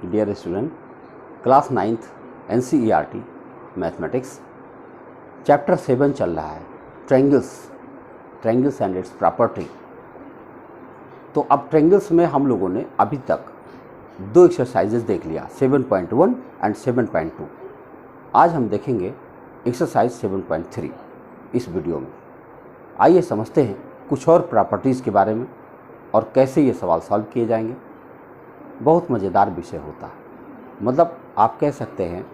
Dear student, class 9th NCERT mathematics chapter 7 चल रहा है, ट्रायंगल्स एंड इट्स प्रॉपर्टी। तो अब ट्रायंगल्स में हम लोगों ने अभी तक दो एक्सरसाइजेज देख लिया, 7.1 एंड 7.2। आज हम देखेंगे एक्सरसाइज 7.3 इस वीडियो में। आइए समझते हैं कुछ और प्रॉपर्टीज़ के बारे में और कैसे ये सवाल सॉल्व किए जाएंगे। बहुत मज़ेदार विषय होता है, मतलब आप कह सकते हैं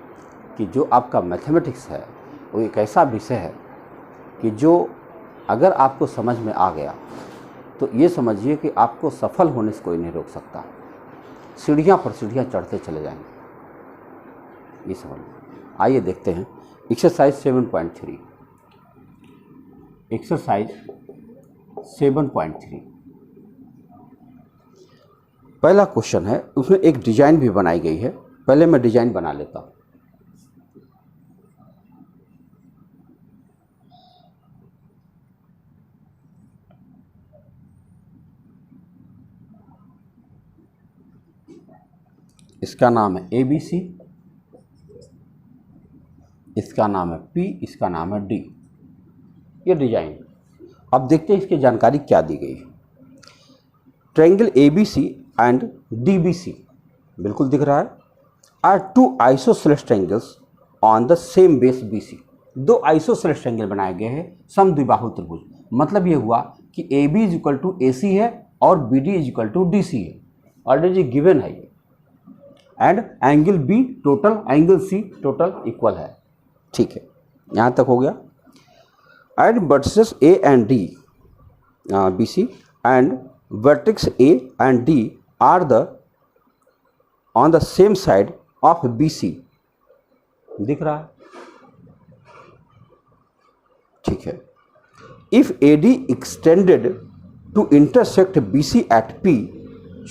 कि जो आपका मैथमेटिक्स है वो एक ऐसा विषय है कि जो अगर आपको समझ में आ गया तो ये समझिए कि आपको सफल होने से कोई नहीं रोक सकता। सीढ़ियाँ पर सीढ़ियाँ चढ़ते चले जाएंगे, ये समझ। आइए देखते हैं एक्सरसाइज 7.3। एक्सरसाइज 7.3 पहला क्वेश्चन है, उसमें एक डिजाइन भी बनाई गई है। पहले मैं डिजाइन बना लेता हूँ। इसका नाम है ABC, इसका नाम है P, इसका नाम है D। ये डिजाइन। अब देखते हैं इसकी जानकारी क्या दी गई है। ट्रायंगल ABC एंड DBC बिल्कुल दिख रहा है, are two isosceles triangles on the same base BC। दो आइसोसेलेस ट्रायंगल बनाए गए हैं समद्विबाहु त्रिभुज। मतलब ये हुआ कि AB is equal to AC है और BD is equal to DC है, ऑलरेडी गिवन है ये। And angle B total, angle C total equal है। ठीक है, यहाँ तक हो गया। And vertices A and D BC and vertex A and D are on the same side of BC। दिख रहा है, ठीक है। If AD extended to intersect BC at P,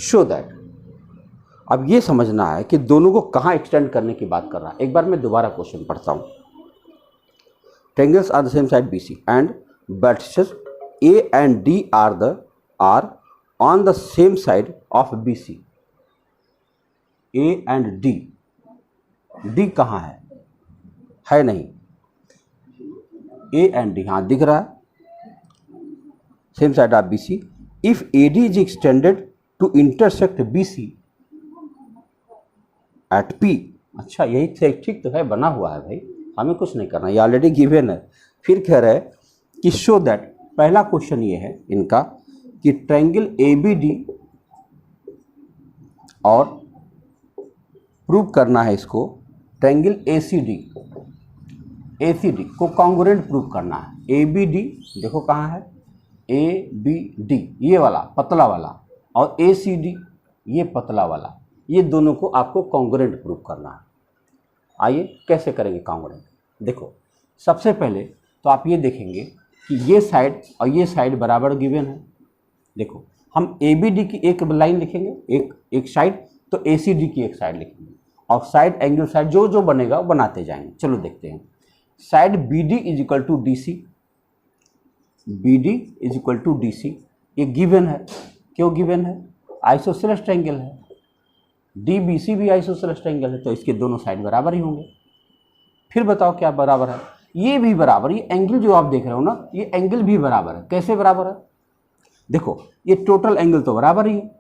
show that। अब ये समझना है कि दोनों को कहाँ एक्सटेंड करने की बात कर रहा है। एक बार मैं दोबारा क्वेश्चन पढ़ता हूँ। Triangles are the same side BC and vertices A and D are on the same side of BC। A and D, D कहाँ है नहीं। A and D हाँ दिख रहा है, same side of BC। If AD is extended to intersect BC at P। अच्छा, यही ठीक तो है, बना हुआ है भाई, हमें कुछ नहीं करना, ये ऑलरेडी गिवन है। फिर कह रहा है कि शो दैट। पहला क्वेश्चन ये है इनका कि ट्रायंगल ABD और प्रूव करना है इसको ट्रायंगल ACD को कॉन्ग्रुएंट प्रूव करना है। ABD देखो कहाँ है, ABD ये वाला पतला वाला और ACD ये पतला वाला, ये दोनों को आपको कॉन्ग्रुएंट प्रूव करना है। आइए कैसे करेंगे कॉन्ग्रुएंट। देखो सबसे पहले तो आप ये देखेंगे कि ये साइड और ये साइड बराबर गिवन है। देखो हम ABD की एक लाइन लिखेंगे, एक साइड, तो ACD की एक साइड लिखेंगे और साइड एंगल साइड जो बनेगा वो बनाते जाएंगे। चलो देखते हैं। Side BD is equal to DC, BD is equal to DC, ये गिवन है। क्यों गिवन है? आइसोसेलेस ट्रायंगल है। DBC भी आइसोसेलेस ट्रायंगल है, तो इसके दोनों साइड बराबर ही होंगे। फिर बताओ क्या बराबर है? ये भी बराबर, ये एंगल जो आप देख रहे हो ना, ये एंगल भी बराबर है। कैसे बराबर है? देखो ये टोटल एंगल तो बराबर ही है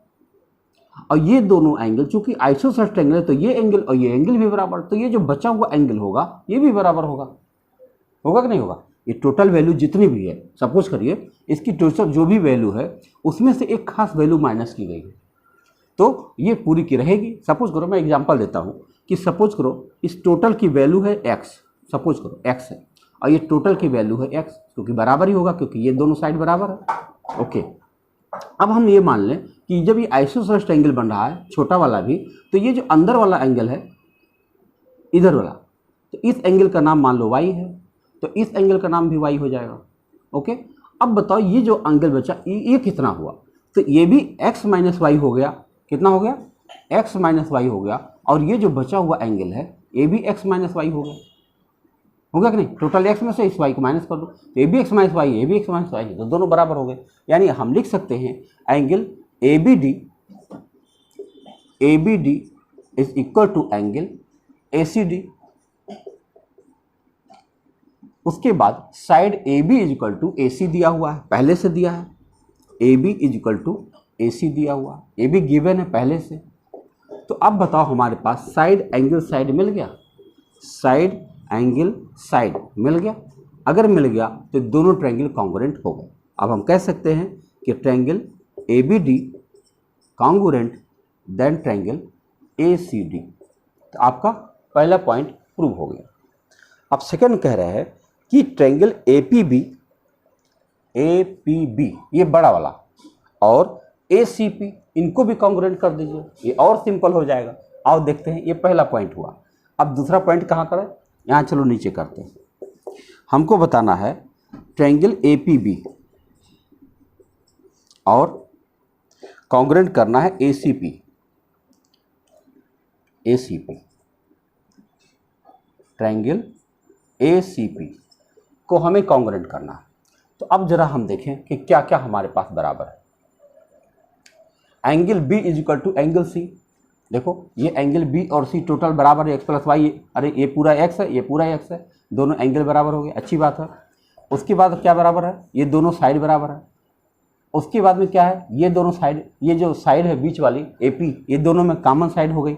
और ये दोनों एंगल चूंकि आइसोसेलेस ट्रायंगल है तो ये एंगल और ये एंगल भी बराबर, तो ये जो बचा हुआ एंगल होगा ये भी बराबर होगा कि नहीं होगा? ये टोटल वैल्यू जितनी भी है, सपोज करिए इसकी टोटल जो भी वैल्यू है उसमें से एक खास वैल्यू माइनस की गई है तो ये पूरी की रहेगी। सपोज करो, मैं एग्जांपल देता हूँ कि सपोज करो इस टोटल की वैल्यू है x, सपोज करो x है और ये टोटल की वैल्यू है x, क्योंकि बराबर ही होगा क्योंकि ये दोनों साइड बराबर है। ओके, अब हम ये मान लें कि जब ये आइसोसेलेस ट्रायंगल बन रहा है, छोटा वाला भी, तो ये जो अंदर वाला एंगल है इधर वाला, तो इस एंगल का नाम मान लो y है, तो इस एंगल का नाम भी y हो जाएगा। ओके, अब बताओ ये जो एंगल बचा ये कितना हुआ? तो ये भी x माइनस वाई हो गया। कितना हो गया? x माइनस वाई हो गया। और ये जो बचा हुआ एंगल है ये भी x माइनस वाई हो गया। होगा कि नहीं? टोटल x में से इस y को माइनस कर दो, तो ये भी x माइनस वाई, ये भी x माइनस वाई, तो दोनों बराबर हो गए। यानी हम लिख सकते हैं angle ABD is equal to angle ACD। उसके बाद side AB is equal to AC दिया हुआ है, पहले से दिया है, AB is equal to AC दिया हुआ है, AB गिवन है पहले से। तो अब बताओ हमारे पास साइड एंगल साइड मिल गया, साइड एंगल साइड मिल गया। अगर मिल गया तो दोनों ट्रायंगल कॉन्ग्रुएंट हो गए। अब हम कह सकते हैं कि triangle ABD congruent then triangle ACD। तो आपका पहला पॉइंट प्रूव हो गया। अब सेकंड कह रहे हैं कि ट्रायंगल APB ये बड़ा वाला और ACP इनको भी कॉन्ग्रुएंट कर दीजिए, ये और सिंपल हो जाएगा। आओ देखते हैं, ये पहला पॉइंट हुआ। अब दूसरा पॉइंट कहाँ करें, यहाँ चलो नीचे करते हैं। हमको बताना है ट्रायंगल APB और कॉन्ग्रुएंट करना है ACP ट्रायंगल ACP को हमें कॉन्ग्रुएंट करना है। तो अब जरा हम देखें कि क्या क्या हमारे पास बराबर है। Angle B is equal to angle C। देखो ये एंगल B और C टोटल बराबर है, x प्लस वाई। अरे ये पूरा x है, ये पूरा x है, दोनों एंगल बराबर हो गए, अच्छी बात है। उसके बाद क्या बराबर है, ये दोनों साइड बराबर है। उसके बाद में क्या है, ये दोनों साइड, ये जो साइड है बीच वाली AP, ये दोनों में कॉमन साइड हो गई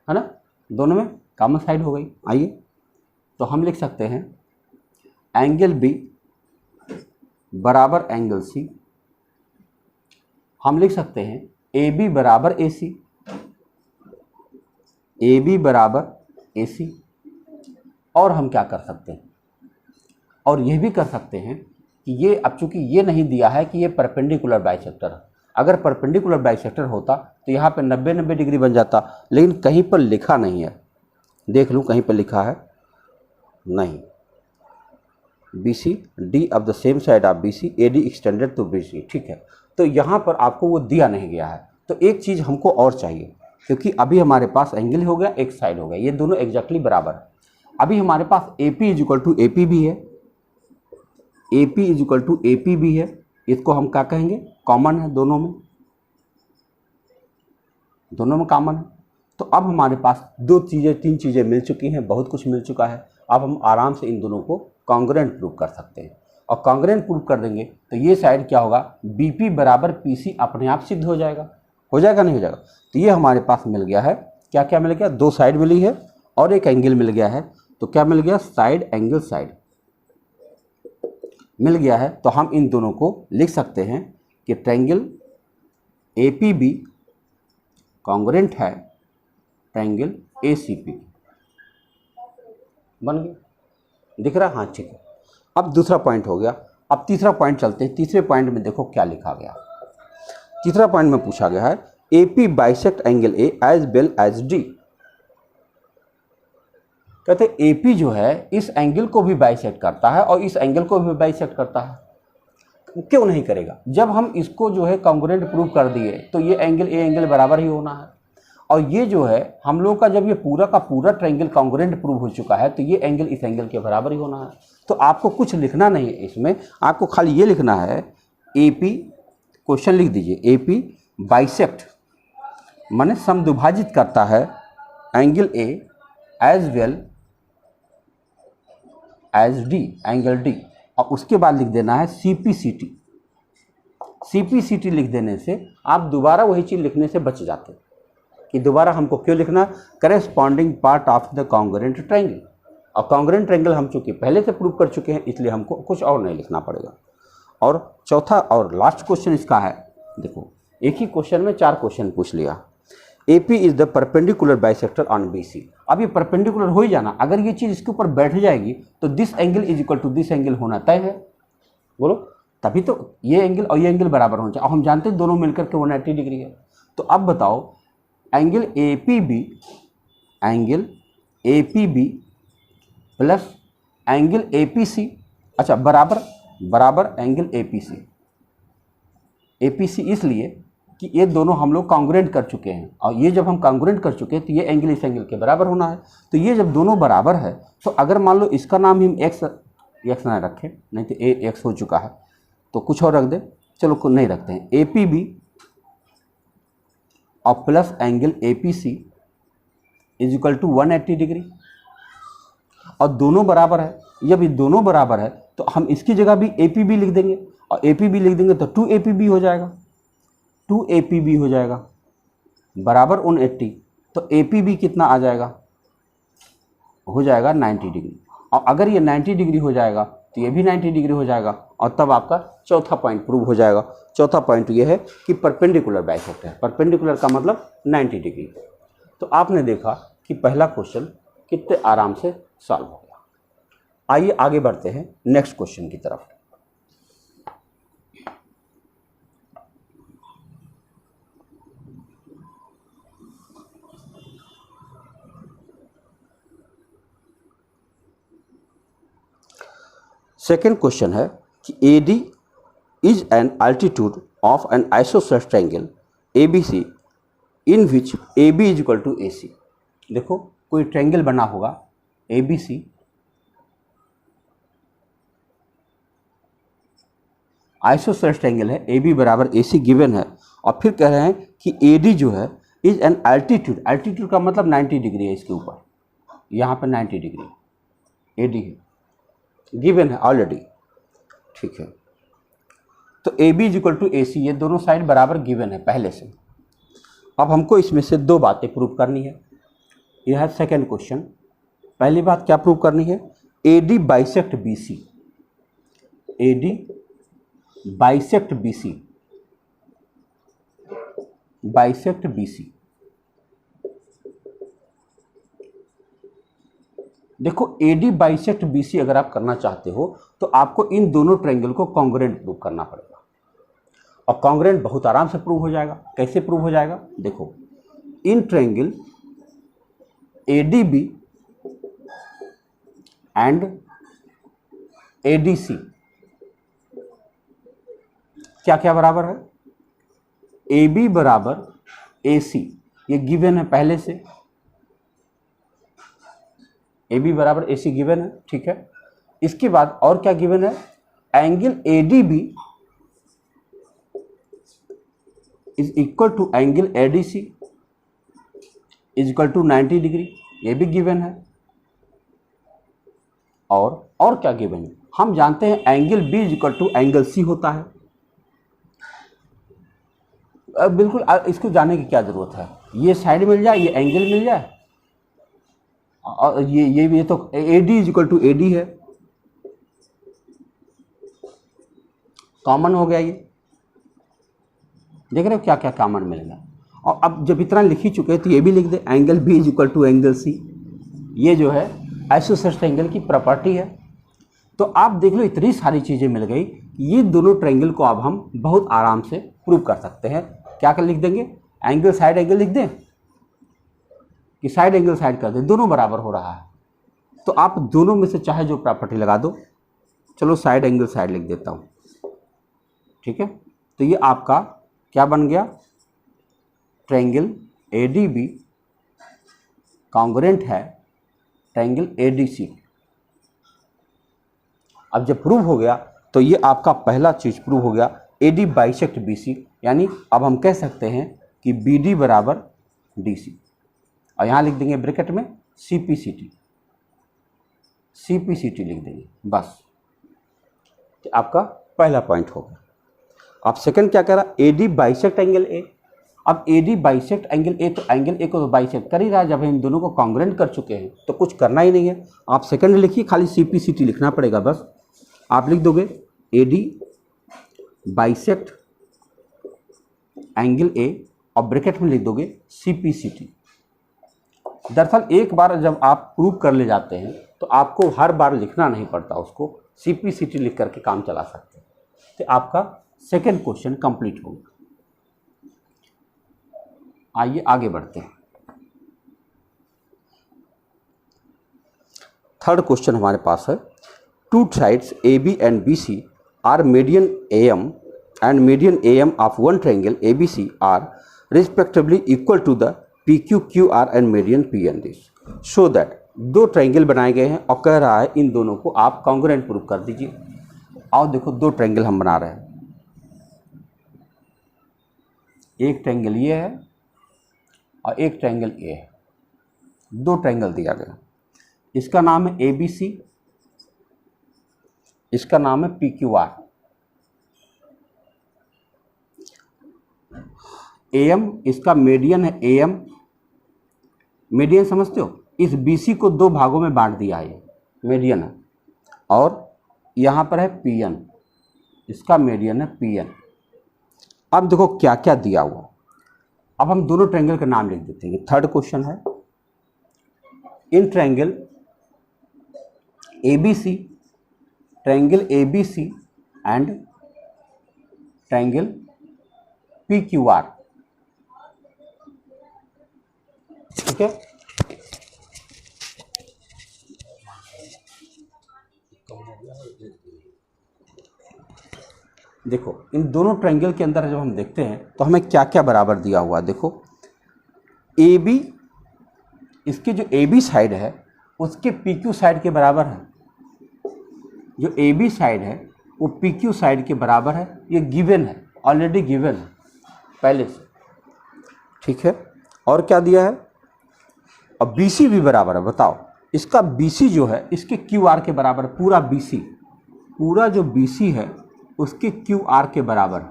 है ना, दोनों में कॉमन साइड हो गई। आइए तो हम लिख सकते हैं एंगल B बराबर एंगल C। हम लिख सकते हैं AB बराबर AC, AB बराबर AC। और हम क्या कर सकते हैं, और यह भी कर सकते हैं कि ये, अब चूंकि ये नहीं दिया है कि ये परपेंडिकुलर बाइसेक्टर है। अगर परपेंडिकुलर बाइसेक्टर होता तो यहाँ पे 90-90 डिग्री बन जाता, लेकिन कहीं पर लिखा नहीं है। देख लूँ कहीं पर लिखा है नहीं। BC D of the same side of BC AD extended to BC, ठीक है। तो यहाँ पर आपको वो दिया नहीं गया है। तो एक चीज़ हमको और चाहिए, क्योंकि अभी हमारे पास एंगल हो गया, एक साइड हो गया, ये दोनों एग्जैक्टली बराबर है। अभी हमारे पास AP is equal to AP भी है, AP is equal to AP भी है। इसको हम क्या कहेंगे, कॉमन है, दोनों में कॉमन है। तो अब हमारे पास दो चीज़ें, तीन चीज़ें मिल चुकी हैं, बहुत कुछ मिल चुका है। अब हम आराम से इन दोनों को कॉन्ग्रुएंट प्रूव कर सकते हैं। और कॉन्ग्रुएंट प्रूव कर देंगे तो ये साइड क्या होगा, BP बराबर PC अपने आप सिद्ध हो जाएगा। नहीं हो जाएगा। तो ये हमारे पास मिल गया है। क्या क्या मिल गया, दो साइड मिली है और एक एंगल मिल गया है। तो क्या मिल गया, साइड एंगल साइड मिल गया है। तो हम इन दोनों को लिख सकते हैं कि ट्रायंगल APB कॉन्ग्रुएंट है ट्रायंगल ACP। बन गया, दिख रहा, हाँ ठीक है। अब दूसरा पॉइंट हो गया। अब तीसरा पॉइंट चलते हैं। तीसरे पॉइंट में देखो क्या लिखा गया। तीसरा पॉइंट में पूछा गया है AP bisect angle A as well as D। कहते AP जो है इस एंगल को भी बाइसेक्ट करता है और इस एंगल को भी बाइसेक्ट करता है। क्यों नहीं करेगा, जब हम इसको जो है कॉन्ग्रुएंट प्रूव कर दिए तो ये एंगल A एंगल बराबर ही होना है। और ये जो है हम लोग का, जब ये पूरा का पूरा ट्रायंगल कॉन्ग्रुएंट प्रूव हो चुका है तो ये एंगल इस एंगल के बराबर ही होना है। तो आपको कुछ लिखना नहीं है इसमें, आपको खाली ये लिखना है AP, क्वेश्चन लिख दीजिए, AP बाइसेक्ट माने समद्विभाजित करता है angle A as well as D, angle D। और उसके बाद लिख देना है CPCT लिख देने से आप दोबारा वही चीज़ लिखने से बच जाते हैं कि दोबारा हमको क्यों लिखना, corresponding part of the congruent triangle. और कॉन्ग्रुएंट ट्रायंगल हम चूँकि पहले से प्रूव कर चुके हैं, इसलिए हमको कुछ और नहीं लिखना पड़ेगा। और चौथा और लास्ट क्वेश्चन इसका है, देखो एक ही क्वेश्चन में 4 क्वेश्चन पूछ लिया। AP is the perpendicular bisector on BC। अब ये परपेंडिकुलर हो ही जाना, अगर ये चीज़ इसके ऊपर बैठ जाएगी तो this angle is equal to this angle होना तय है। बोलो, तभी तो ये एंगल और ये एंगल बराबर होना चाहिए। और हम जानते हैं दोनों मिलकर के 180 डिग्री है। तो अब बताओ angle APB plus angle APC, अच्छा बराबर एंगल APC इसलिए कि ये दोनों हम लोग कॉन्ग्रुएंट कर चुके हैं। और ये जब हम कॉन्ग्रुएंट कर चुके हैं तो ये एंगल इस एंगल के बराबर होना है। तो ये जब दोनों बराबर है तो अगर मान लो इसका नाम हम x ना रखें, नहीं तो AX हो चुका है तो कुछ और रख दे, चलो नहीं रखते हैं, APB और plus angle APC is equal to 180 degree, और दोनों बराबर है। जब ये दोनों बराबर है तो हम इसकी जगह भी APB लिख देंगे, और APB लिख देंगे तो 2APB हो जाएगा, 2APB हो जाएगा बराबर 180। तो APB कितना आ जाएगा, हो जाएगा 90 डिग्री। और अगर ये 90 डिग्री हो जाएगा तो ये भी 90 डिग्री हो जाएगा, और तब आपका चौथा पॉइंट प्रूव हो जाएगा। चौथा पॉइंट ये है कि परपेंडिकुलर बाइसेक्ट है। परपेंडिकुलर का मतलब 90 डिग्री। तो आपने देखा कि पहला क्वेश्चन कितने आराम से सॉल्व हो गया। आइए आगे बढ़ते हैं नेक्स्ट क्वेश्चन की तरफ। सेकेंड क्वेश्चन है कि AD is an altitude of an isosceles triangle ABC in which AB is equal to AC। देखो कोई ट्रायंगल बना होगा ABC, आइसोसेलेस ट्रायंगल है, AB बराबर AC गिवन है, और फिर कह रहे हैं कि AD जो है इज एन अल्टीट्यूड, अल्टीट्यूड का मतलब 90 डिग्री है इसके ऊपर, यहाँ पर 90 डिग्री AD है, गिवन है ऑलरेडी, ठीक है। तो AB is equal to AC, ये दोनों साइड बराबर गिवन है पहले से। अब हमको इसमें से दो बातें प्रूव करनी है। यह है सेकेंड क्वेश्चन। पहली बात क्या प्रूव करनी है, AD bisect BC, AD bisect BC, bisect BC। देखो AD बाइसेक्ट BC अगर आप करना चाहते हो तो आपको इन दोनों ट्रायंगल को कॉन्ग्रुएंट प्रूव करना पड़ेगा, और कॉन्ग्रुएंट बहुत आराम से प्रूव हो जाएगा। कैसे प्रूव हो जाएगा, देखो in triangle ADB and ADC क्या क्या बराबर है, AB बराबर AC, ये गिवन है पहले से, AB बराबर AC गिवन है, ठीक है। इसके बाद और क्या गिवन है, angle ADB is equal to angle ADC is equal to 90 degree, ये भी गिवन है। और क्या गिवन है, हम जानते हैं angle B is equal to angle C होता है। बिल्कुल इसको जानने की क्या जरूरत है, ये साइड मिल जाए, ये एंगल मिल जाए, और ये तो AD is equal to AD है, कॉमन हो गया। ये देख रहे हो क्या क्या कॉमन मिल गया। और अब जब इतना लिख ही चुके हैं तो ये भी लिख दे, angle B is equal to angle C, ये जो है आइसोसेलेस ट्रायंगल की प्रॉपर्टी है। तो आप देख लो इतनी सारी चीज़ें मिल गई, ये दोनों ट्रायंगल को अब हम बहुत आराम से प्रूव कर सकते हैं। क्या कर लिख देंगे, एंगल साइड एंगल लिख दें कि साइड एंगल साइड कर दें, दोनों बराबर हो रहा है। तो आप दोनों में से चाहे जो प्रॉपर्टी लगा दो। चलो साइड एंगल साइड लिख देता हूँ, ठीक है। तो ये आपका क्या बन गया, ट्रायंगल ADB कॉन्ग्रुएंट है ट्रायंगल ADC। अब जब प्रूव हो गया तो ये आपका पहला चीज प्रूव हो गया, AD बाइसेक्ट BC, यानी अब हम कह सकते हैं कि BD बराबर DC, और यहाँ लिख देंगे ब्रैकेट में CPCT, CPCT लिख देंगे बस। तो आपका पहला पॉइंट हो गया। अब सेकंड क्या कह रहा, AD बाइसेक्ट एंगल A। अब AD बाइसेक्ट एंगल A, तो एंगल A को तो बाइसेक्ट कर ही रहा है। जब हम इन दोनों को कॉन्ग्रुएंट कर चुके हैं तो कुछ करना ही नहीं है। आप सेकंड लिखिए, खाली CPCT लिखना पड़ेगा बस। आप लिख दोगे AD बाइसेक्ट एंगल A और ब्रैकेट में लिख दोगे CPCT। दरअसल एक बार जब आप प्रूव कर ले जाते हैं तो आपको हर बार लिखना नहीं पड़ता, उसको CPCT लिख करके काम चला सकते हैं। तो आपका सेकंड क्वेश्चन कंप्लीट हो गया। आइए आगे बढ़ते हैं। थर्ड क्वेश्चन हमारे पास है, two sides AB and BC are median AM and median AM of one triangle ABC are respectively equal to the PQ, QR and median P and this. Show that, दो triangle बनाए गए हैं और कह रहा है इन दोनों को आप कॉन्ग्रुएंट प्रूव कर दीजिए। आओ देखो, दो ट्रायंगल हम बना रहे हैं। एक ट्रायंगल ये है और एक ट्रायंगल ये है। दो ट्रायंगल दिया गया, इसका नाम है ABC, इसका नाम है PQR। AM इसका मीडियन है AM, मीडियन समझते हो, इस BC को दो भागों में बांट दिया है, मीडियन है, और यहाँ पर है PN, इसका मीडियन है PN। अब देखो क्या क्या दिया हुआ, अब हम दोनों ट्रायंगल का नाम लिख देते हैं। थर्ड क्वेश्चन है, in triangle ABC, triangle ABC and triangle PQR, ठीक है। देखो इन दोनों ट्रायंगल के अंदर जब हम देखते हैं तो हमें क्या क्या बराबर दिया हुआ, देखो AB, इसकी जो AB साइड है उसके PQ साइड के बराबर है, जो AB साइड है वो PQ साइड के बराबर है, ये गिवन है, ऑलरेडी गिवन है पहले से, ठीक है। और क्या दिया है, अब BC भी बराबर है, बताओ इसका BC जो है इसके QR के बराबर, पूरा BC, पूरा जो BC है उसके QR के बराबर,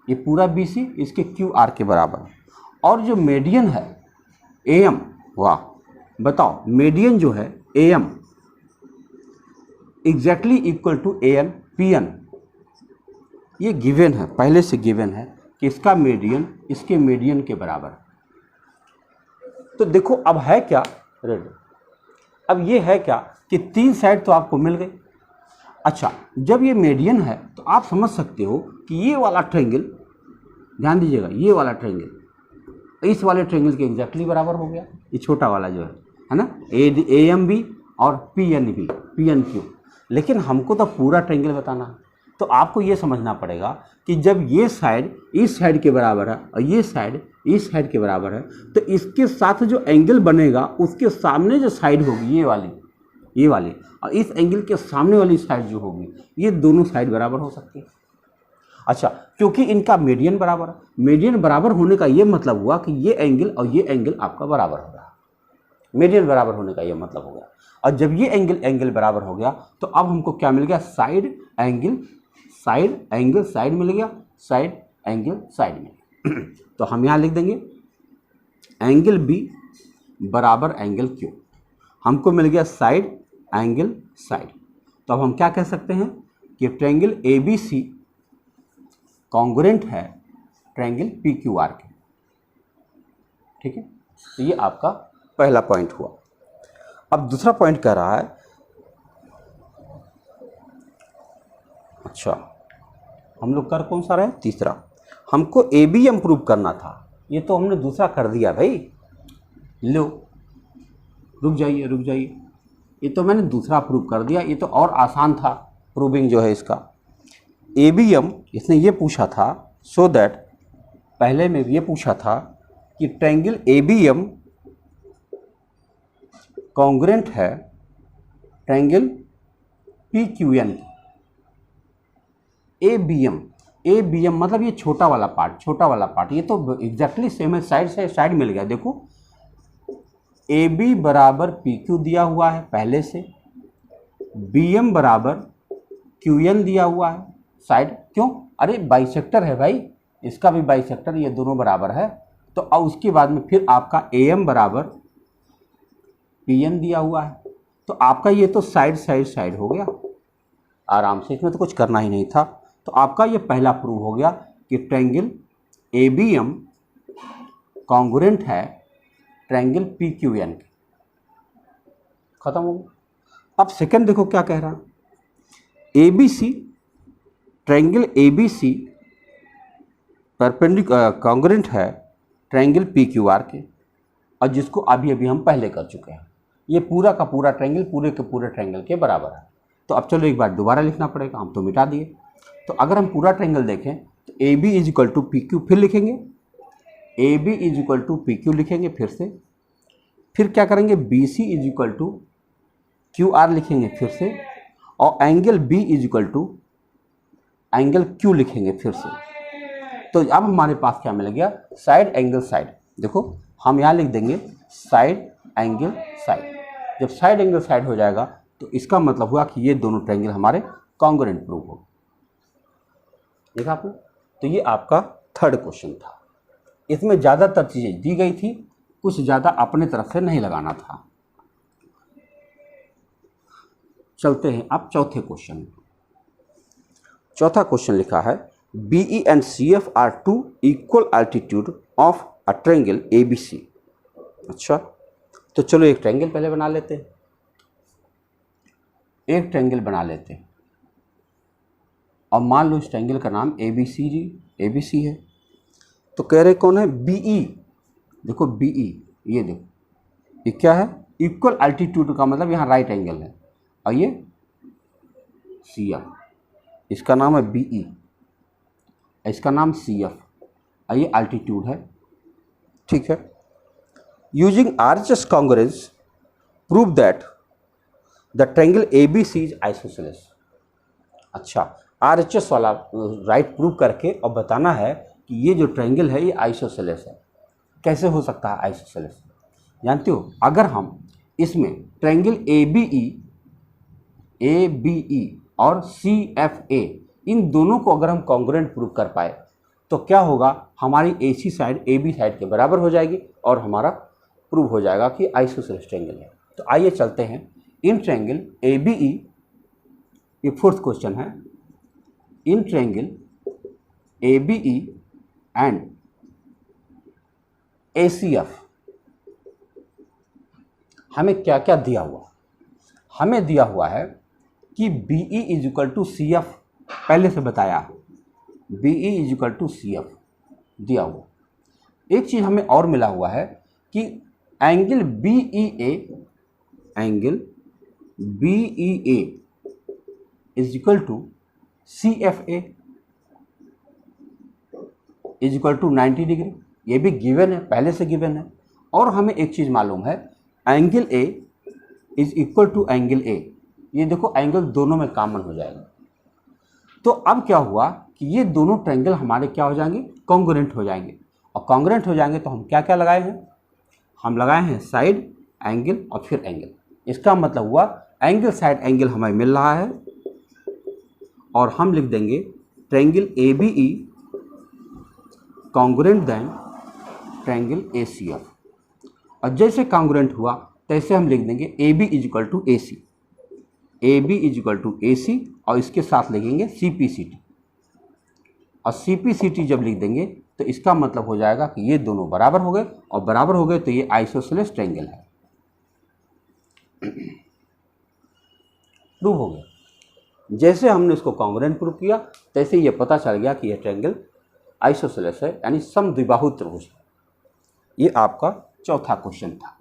ये पूरा BC इसके QR के बराबर। और जो मीडियन है AM, वाह बताओ मीडियन जो है AM exactly equal to AN PN, ये गिवन है, पहले से गिवन है कि इसका मीडियन इसके मीडियन के बराबर। तो देखो अब है क्या रेड, अब ये है क्या कि तीन साइड तो आपको मिल गई। अच्छा जब ये मीडियन है तो आप समझ सकते हो कि ये वाला ट्रायंगल, ध्यान दीजिएगा, ये वाला ट्रायंगल इस वाले ट्रायंगल के एग्जैक्टली बराबर हो गया, ये छोटा वाला जो है ना, AMB और PNB PNQ। लेकिन हमको तो पूरा ट्रायंगल बताना है, तो आपको ये समझना पड़ेगा कि जब ये साइड इस साइड के बराबर है और ये साइड इस साइड के बराबर है, तो इसके साथ जो एंगल बनेगा उसके सामने जो साइड होगी ये वाली और इस एंगल के सामने वाली साइड जो होगी, ये दोनों साइड बराबर हो सकती है। अच्छा क्योंकि इनका मीडियन बराबर है, मीडियन बराबर होने का ये मतलब हुआ कि ये एंगल और ये एंगल आपका बराबर हो गया, मीडियन बराबर होने का ये मतलब हो गया। और जब ये एंगल बराबर हो गया तो अब हमको क्या मिल गया, साइड एंगल साइड मिल गया, साइड एंगल साइड में। तो हम यहाँ लिख देंगे एंगल B बराबर एंगल Q, हमको मिल गया साइड एंगल साइड। तो अब हम क्या कह सकते हैं कि ट्रायंगल ABC कॉन्ग्रुएंट है ट्रायंगल PQR के, ठीक है। तो ये आपका पहला पॉइंट हुआ। अब दूसरा पॉइंट कह रहा है, अच्छा हम लोग कर कौन सा रहे, तीसरा, हमको ABM प्रूव करना था, ये तो हमने दूसरा कर दिया भाई, लो रुक जाइए, ये तो मैंने दूसरा प्रूव कर दिया, ये तो और आसान था प्रूविंग जो है इसका। ABM इसने ये पूछा था, सो दैट पहले में ये पूछा था कि ट्रायंगल ABM कॉन्ग्रुएंट है ट्रायंगल PQN। ABM मतलब ये छोटा वाला पार्ट, ये तो एग्जैक्टली सेम है, साइड से साइड मिल गया। देखो AB बराबर PQ दिया हुआ है पहले से, BM बराबर QN दिया हुआ है साइड, क्यों, अरे बाइसेक्टर है भाई, इसका भी बाइसेक्टर, ये दोनों बराबर है। तो अब उसके बाद में फिर आपका AM बराबर PN दिया हुआ है, तो आपका ये तो साइड हो गया आराम से, इसमें तो कुछ करना ही नहीं था। तो आपका ये पहला प्रूव हो गया कि ट्रायंगल ABM कॉन्ग्रुएंट है ट्रायंगल PQN के, खत्म हो गया। अब सेकंड देखो क्या कह रहा है, ABC triangle ABC perpendicular congruent है ट्रायंगल PQR के, और जिसको अभी हम पहले कर चुके हैं। ये पूरा का पूरा ट्रायंगल पूरे के पूरे ट्रायंगल के बराबर है। तो अब चलो एक बार दोबारा लिखना पड़ेगा, हम तो मिटा दिए। तो अगर हम पूरा ट्रायंगल देखें तो AB is equal to PQ, फिर लिखेंगे AB is equal to PQ लिखेंगे फिर क्या करेंगे BC is equal to QR लिखेंगे फिर से, और angle B is equal to angle Q लिखेंगे फिर से। तो अब हमारे पास क्या मिल गया, साइड एंगल साइड। देखो हम यहाँ लिख देंगे साइड एंगल साइड। जब साइड एंगल साइड हो जाएगा तो इसका मतलब हुआ कि ये दोनों ट्रायंगल हमारे कॉन्ग्रुएंट प्रूव हो। देखा आपने? तो ये आपका थर्ड क्वेश्चन था। इसमें ज़्यादातर चीज़ें दी गई थी, कुछ ज़्यादा अपने तरफ से नहीं लगाना था। चलते हैं अब चौथे क्वेश्चन। चौथा क्वेश्चन लिखा है BE and CF are two equal altitude of a triangle ABC। अच्छा, तो चलो एक ट्रायंगल पहले बना लेते हैं। एक ट्रायंगल बना लेते हैं और मान लो इस ट्रायंगल का नाम ABC है। तो कह रहे कौन है? BE। देखो BE, ये देखो, ये क्या है? इक्वल एल्टीट्यूड का मतलब यहाँ राइट एंगल है, और ये CF, इसका नाम है BE, इसका नाम CF, और ये एल्टीट्यूड है। ठीक है। Using RHS congruence prove that the triangle ABC is isosceles. अच्छा, RHS वाला राइट प्रूव करके और बताना है कि ये जो ट्रायंगल है ये आइसोसेलेस है। कैसे हो सकता है आइसोसेलेस? जानते हो, अगर हम इसमें ट्रायंगल ABE और CFA इन दोनों को अगर हम कॉन्ग्रुएंट प्रूव कर पाए तो क्या होगा? हमारी AC साइड AB साइड के बराबर हो जाएगी और हमारा प्रूव हो जाएगा कि आइसोसेलेस ट्रायंगल है। तो आइए चलते हैं इन ट्रायंगल ABE, ये फोर्थ क्वेश्चन है। In triangle ABE and ACF हमें क्या क्या दिया हुआ? हमें दिया हुआ है कि BE is equal to CF, पहले से बताया, BE is equal to CF दिया हुआ। एक चीज़ हमें और मिला हुआ है कि angle BEA is equal to CFA is equal to 90 degree. ये भी गिवन है, पहले से गिवन है। और हमें एक चीज़ मालूम है, angle A is equal to angle A। ये देखो, एंगल दोनों में कॉमन हो जाएगा। तो अब क्या हुआ कि ये दोनों ट्रायंगल हमारे क्या हो जाएंगे? कॉन्ग्रुएंट हो जाएंगे। और कॉन्ग्रुएंट हो जाएंगे तो हम क्या क्या लगाए हैं? हम लगाए हैं साइड एंगल और फिर एंगल। इसका मतलब हुआ एंगल साइड एंगल हमें मिल रहा है, और हम लिख देंगे triangle ABE congruent then triangle ACF। और जैसे कॉन्ग्रुएंट हुआ तैसे हम लिख देंगे AB is equal to AC, AB is equal to AC, और इसके साथ लिखेंगे CPCT। और CPCT जब लिख देंगे तो इसका मतलब हो जाएगा कि ये दोनों बराबर हो गए, और बराबर हो गए तो ये आइसोसेलेस ट्रायंगल है। प्रूव हो गया। जैसे हमने इसको कॉन्ग्रुएंट प्रूव किया तैसे ये पता चल गया कि यह ट्रायंगल आइसोसेलेस है, यानी समद्विबाहु त्रिभुज है। ये आपका चौथा क्वेश्चन था।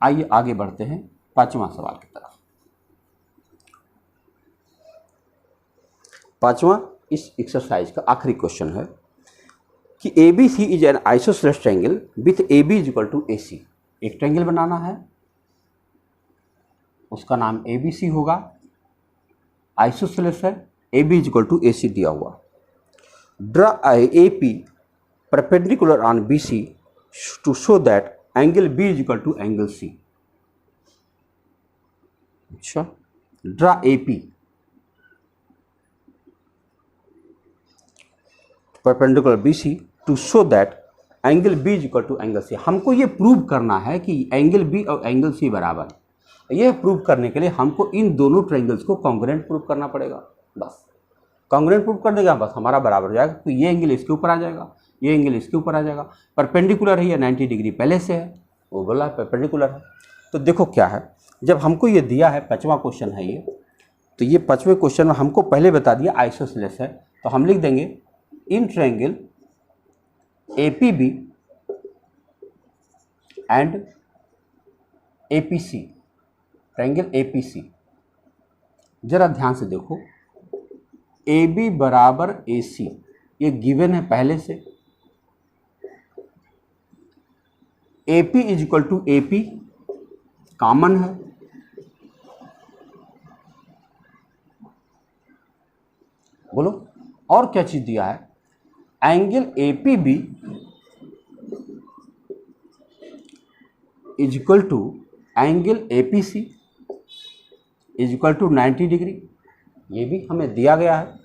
आइए आगे बढ़ते हैं पांचवा सवाल की तरफ। पांचवा इस एक्सरसाइज का आखिरी क्वेश्चन है कि ABC is an isosceles triangle with AB is equal to AC। एक ट्रायंगल बनाना है, उसका नाम ABC होगा, आइसोसेलेस है, AB is equal to AC दिया हुआ। Draw AP perpendicular on BC to show that angle B is equal to angle C। अच्छा, draw AP perpendicular BC to show that angle B is equal to angle C। हमको ये prove करना है कि angle B और angle C बराबर है। यह प्रूव करने के लिए हमको इन दोनों ट्रायंगल्स को कॉन्ग्रुएंट प्रूव करना पड़ेगा। बस कॉन्ग्रुएंट प्रूव कर देगा, बस हमारा बराबर हो जाएगा। तो ये एंगल इसके ऊपर आ जाएगा, ये एंगल इसके ऊपर आ जाएगा। परपेंडिकुलर है, ये 90 डिग्री पहले से है, वो बोला है परपेंडिकुलर है। तो देखो क्या है, जब हमको ये दिया है, पांचवा क्वेश्चन है ये, तो ये पांचवें क्वेश्चन में हमको पहले बता दिया आइसोसेलेस है, तो हम लिख देंगे in triangle APB and APC, triangle APC। जरा ध्यान से देखो, AB बराबर AC ये गिवन है पहले से। AP is equal to AP common है, बोलो और क्या चीज दिया है? Angle APB is equal to angle APC is equal to 90 degree, ये भी हमें दिया गया है।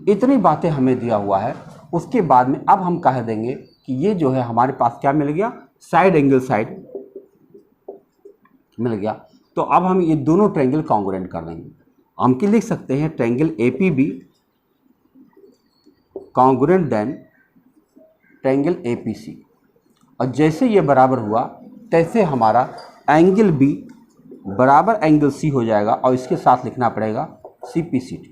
इतनी बातें हमें दिया हुआ है। उसके बाद में अब हम कह देंगे कि ये जो है हमारे पास क्या मिल गया, साइड एंगल साइड मिल गया। तो अब हम ये दोनों ट्रायंगल कॉन्ग्रुएंट कर देंगे। हम क्या लिख सकते हैं, triangle APB congruent then triangle APC। और जैसे ये बराबर हुआ तैसे हमारा एंगल B बराबर एंगल C हो जाएगा और इसके साथ लिखना पड़ेगा CPCT।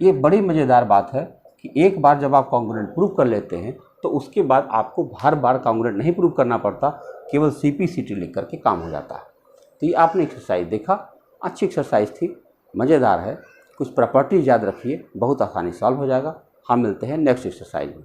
ये बड़ी मज़ेदार बात है कि एक बार जब आप कॉन्ग्रुएंट प्रूव कर लेते हैं तो उसके बाद आपको हर बार कॉन्ग्रुएंट नहीं प्रूव करना पड़ता, केवल CPCT लिख करके काम हो जाता है। तो ये आपने एक्सरसाइज देखा, अच्छी एक्सरसाइज थी, मज़ेदार है। कुछ प्रॉपर्टीज याद रखिए, बहुत आसानी सॉल्व हो जाएगा। हम मिलते हैं नेक्स्ट एक्सरसाइज में।